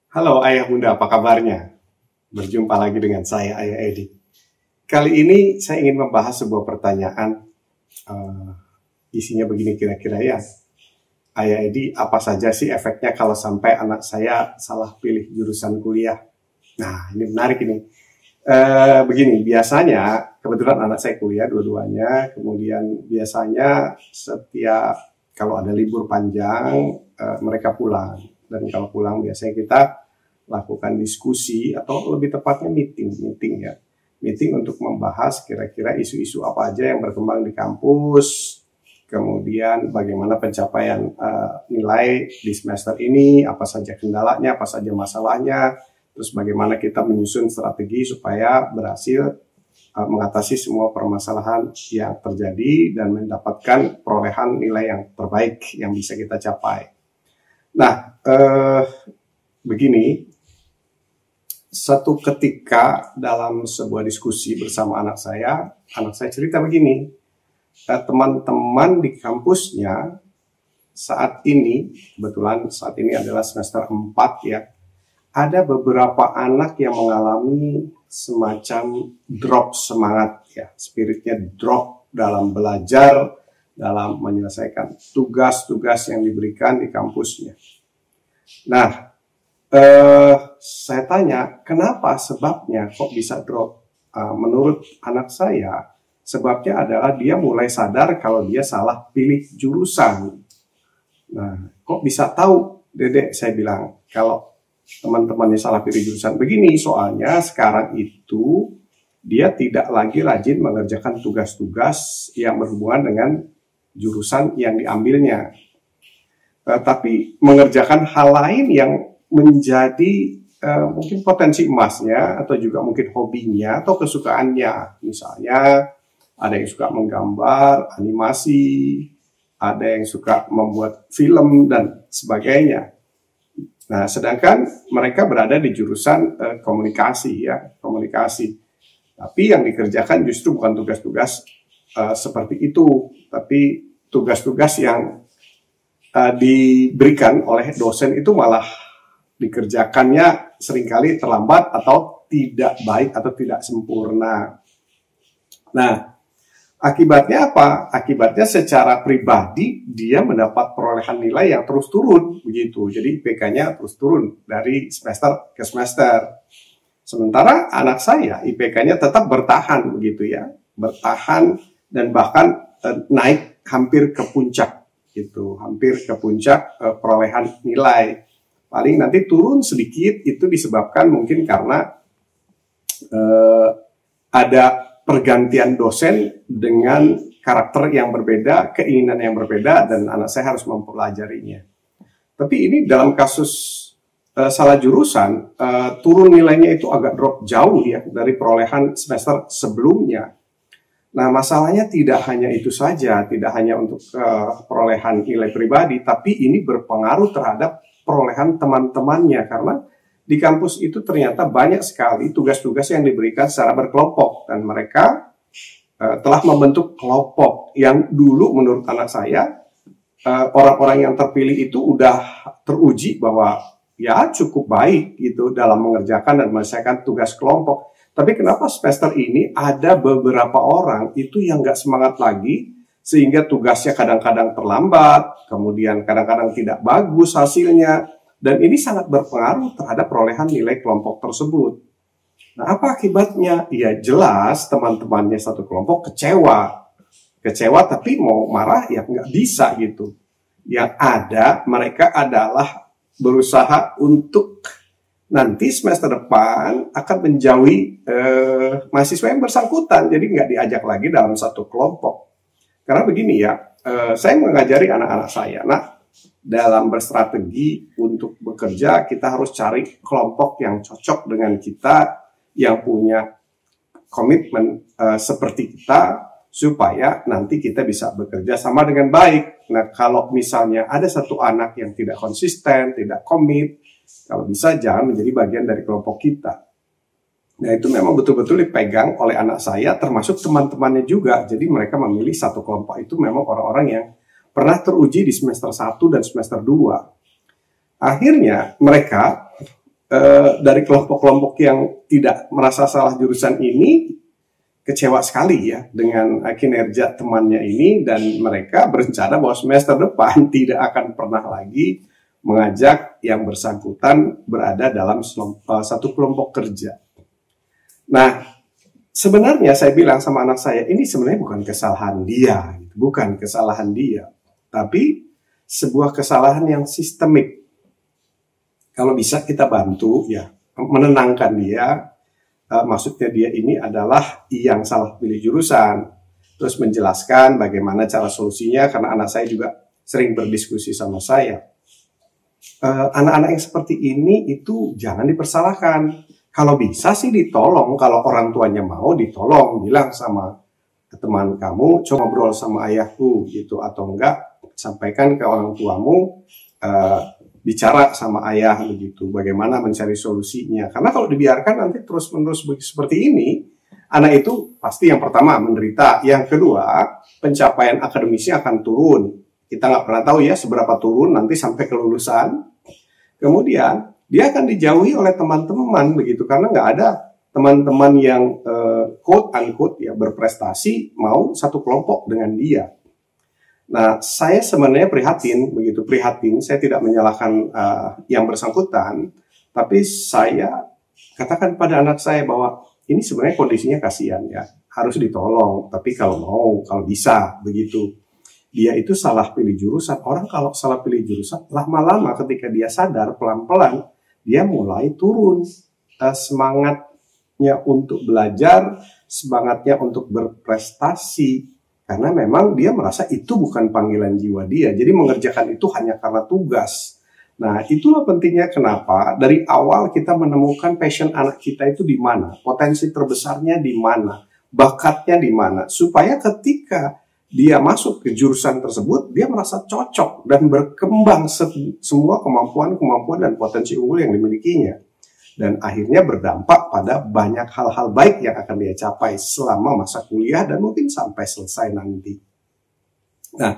Halo Ayah Bunda, apa kabarnya? Berjumpa lagi dengan saya, Ayah Edi. Kali ini saya ingin membahas sebuah pertanyaan. eh, Isinya begini kira-kira ya. Ayah Edi, apa saja sih efeknya kalau sampai anak saya salah pilih jurusan kuliah? Nah, ini menarik ini. Begini, biasanya, kebetulan anak saya kuliah dua-duanya, kemudian biasanya setiap kalau ada libur panjang, mereka pulang. Dan kalau pulang biasanya kita lakukan diskusi atau lebih tepatnya meeting ya. Meeting untuk membahas kira-kira isu-isu apa aja yang berkembang di kampus, kemudian bagaimana pencapaian nilai di semester ini, apa saja kendalanya, apa saja masalahnya, terus bagaimana kita menyusun strategi supaya berhasil mengatasi semua permasalahan yang terjadi dan mendapatkan perolehan nilai yang terbaik yang bisa kita capai. Nah, begini, satu ketika dalam sebuah diskusi bersama anak saya cerita begini, teman-teman di kampusnya saat ini, kebetulan saat ini adalah semester 4 ya, ada beberapa anak yang mengalami semacam drop semangat ya, spiritnya drop dalam belajar, dalam menyelesaikan tugas-tugas yang diberikan di kampusnya. Nah, saya tanya, kenapa sebabnya kok bisa drop? Menurut anak saya, sebabnya adalah dia mulai sadar kalau dia salah pilih jurusan. Nah, kok bisa tahu, Dedek? Saya bilang, kalau teman-temannya salah pilih jurusan. Begini, soalnya sekarang itu dia tidak lagi rajin mengerjakan tugas-tugas yang berhubungan dengan jurusan yang diambilnya. Tapi mengerjakan hal lain yang menjadi mungkin potensi emasnya atau juga mungkin hobinya atau kesukaannya. Misalnya ada yang suka menggambar, animasi, ada yang suka membuat film dan sebagainya. Nah, sedangkan mereka berada di jurusan komunikasi ya, komunikasi. Tapi yang dikerjakan justru bukan tugas-tugas seperti itu, tapi tugas-tugas yang diberikan oleh dosen itu malah dikerjakannya seringkali terlambat atau tidak baik atau tidak sempurna. Nah, akibatnya apa? Akibatnya secara pribadi dia mendapat perolehan nilai yang terus turun begitu. Jadi IPK-nya terus turun dari semester ke semester. Sementara anak saya IPK-nya tetap bertahan begitu ya. Bertahan dan bahkan naik hampir ke puncak gitu, hampir ke puncak perolehan nilai. Paling nanti turun sedikit itu disebabkan mungkin karena ada pergantian dosen dengan karakter yang berbeda, keinginan yang berbeda, dan anak saya harus mempelajarinya. Tapi ini dalam kasus salah jurusan, turun nilainya itu agak drop jauh ya dari perolehan semester sebelumnya. Nah, masalahnya tidak hanya itu saja, tidak hanya untuk perolehan nilai pribadi, tapi ini berpengaruh terhadap perolehan teman-temannya, karena di kampus itu ternyata banyak sekali tugas-tugas yang diberikan secara berkelompok, dan mereka telah membentuk kelompok yang dulu menurut anak saya, orang-orang yang terpilih itu udah teruji bahwa ya cukup baik gitu dalam mengerjakan dan menyelesaikan tugas kelompok. Tapi kenapa semester ini ada beberapa orang itu yang nggak semangat lagi, sehingga tugasnya kadang-kadang terlambat, kemudian kadang-kadang tidak bagus hasilnya, dan ini sangat berpengaruh terhadap perolehan nilai kelompok tersebut. Nah, apa akibatnya? Ya jelas teman-temannya satu kelompok kecewa. Kecewa tapi mau marah ya nggak bisa gitu. Yang ada mereka adalah berusaha untuk nanti semester depan akan menjauhi mahasiswa yang bersangkutan, jadi nggak diajak lagi dalam satu kelompok. Karena begini ya, saya mengajari anak-anak saya, nah dalam berstrategi untuk bekerja kita harus cari kelompok yang cocok dengan kita, yang punya komitmen seperti kita, supaya nanti kita bisa bekerja sama dengan baik. Nah, kalau misalnya ada satu anak yang tidak konsisten, tidak komit, kalau bisa jangan menjadi bagian dari kelompok kita. Nah, itu memang betul-betul dipegang oleh anak saya, termasuk teman-temannya juga. Jadi mereka memilih satu kelompok itu memang orang-orang yang pernah teruji di semester 1 dan semester 2. Akhirnya mereka dari kelompok-kelompok yang tidak merasa salah jurusan ini kecewa sekali ya dengan kinerja temannya ini, dan mereka berencana bahwa semester depan tidak akan pernah lagi mengajak yang bersangkutan berada dalam satu kelompok kerja. Nah, sebenarnya saya bilang sama anak saya, ini sebenarnya bukan kesalahan dia, bukan kesalahan dia, tapi sebuah kesalahan yang sistemik. Kalau bisa kita bantu ya, menenangkan dia, maksudnya dia ini adalah yang salah pilih jurusan, terus menjelaskan bagaimana cara solusinya, karena anak saya juga sering berdiskusi sama saya. Anak-anak yang seperti ini itu jangan dipersalahkan. Kalau bisa sih ditolong, kalau orang tuanya mau ditolong, bilang sama teman kamu, coba ngobrol sama ayahku gitu, atau enggak sampaikan ke orang tuamu, bicara sama ayah begitu, bagaimana mencari solusinya. Karena kalau dibiarkan nanti terus-menerus seperti ini, anak itu pasti yang pertama menderita, yang kedua pencapaian akademisnya akan turun. Kita nggak pernah tahu ya seberapa turun nanti sampai kelulusan. Kemudian dia akan dijauhi oleh teman-teman begitu, karena nggak ada teman-teman yang quote unquote ya berprestasi mau satu kelompok dengan dia. Nah, saya sebenarnya prihatin, begitu prihatin. Saya tidak menyalahkan yang bersangkutan, tapi saya katakan pada anak saya bahwa ini sebenarnya kondisinya kasihan ya, harus ditolong. Tapi kalau mau, kalau bisa, begitu. Dia itu salah pilih jurusan. Orang kalau salah pilih jurusan, lama-lama ketika dia sadar, pelan-pelan, dia mulai turun semangatnya untuk belajar, semangatnya untuk berprestasi. Karena memang dia merasa itu bukan panggilan jiwa dia. Jadi mengerjakan itu hanya karena tugas. Nah, itulah pentingnya kenapa dari awal kita menemukan passion anak kita itu di mana. Potensi terbesarnya di mana. Bakatnya di mana. Supaya ketika dia masuk ke jurusan tersebut, dia merasa cocok dan berkembang semua kemampuan-kemampuan dan potensi unggul yang dimilikinya. Dan akhirnya berdampak pada banyak hal-hal baik yang akan dia capai selama masa kuliah dan mungkin sampai selesai nanti. Nah,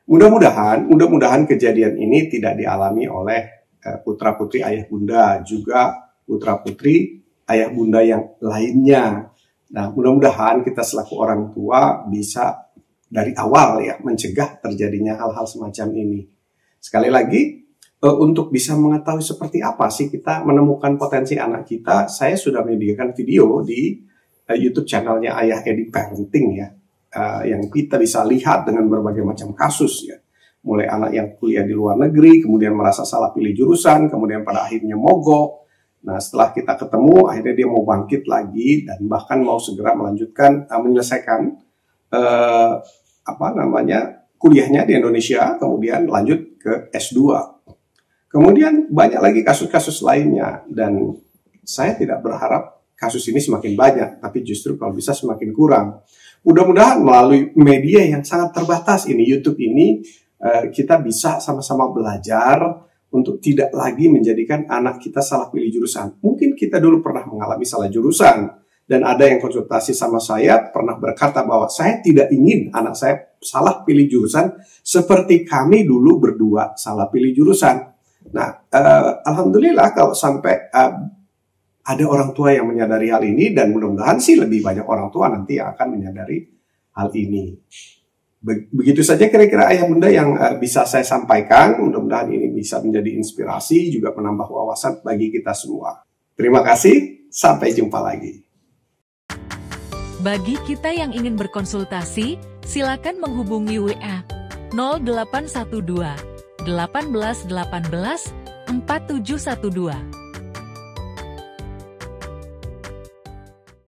mudah-mudahan kejadian ini tidak dialami oleh putra-putri ayah bunda, juga putra-putri ayah bunda yang lainnya. Nah, mudah-mudahan kita selaku orang tua bisa dari awal ya mencegah terjadinya hal-hal semacam ini. Sekali lagi, untuk bisa mengetahui seperti apa sih kita menemukan potensi anak kita, saya sudah menyediakan video di YouTube channelnya Ayah Edi Parenting ya, yang kita bisa lihat dengan berbagai macam kasus ya, mulai anak yang kuliah di luar negeri, kemudian merasa salah pilih jurusan, kemudian pada akhirnya mogok. Nah, setelah kita ketemu, akhirnya dia mau bangkit lagi dan bahkan mau segera melanjutkan menyelesaikan kuliahnya di Indonesia, kemudian lanjut ke S2. Kemudian banyak lagi kasus-kasus lainnya, dan saya tidak berharap kasus ini semakin banyak, tapi justru kalau bisa semakin kurang. Mudah-mudahan melalui media yang sangat terbatas ini, YouTube ini, kita bisa sama-sama belajar untuk tidak lagi menjadikan anak kita salah pilih jurusan. Mungkin kita dulu pernah mengalami salah jurusan, dan ada yang konsultasi sama saya pernah berkata bahwa saya tidak ingin anak saya salah pilih jurusan seperti kami dulu berdua salah pilih jurusan. Nah, alhamdulillah kalau sampai ada orang tua yang menyadari hal ini, dan mudah-mudahan sih lebih banyak orang tua nanti yang akan menyadari hal ini. Begitu saja kira-kira ayah bunda yang bisa saya sampaikan. Mudah-mudahan ini bisa menjadi inspirasi, juga menambah wawasan bagi kita semua. Terima kasih, sampai jumpa lagi. Bagi kita yang ingin berkonsultasi, silakan menghubungi WA 0812 18 18 4712.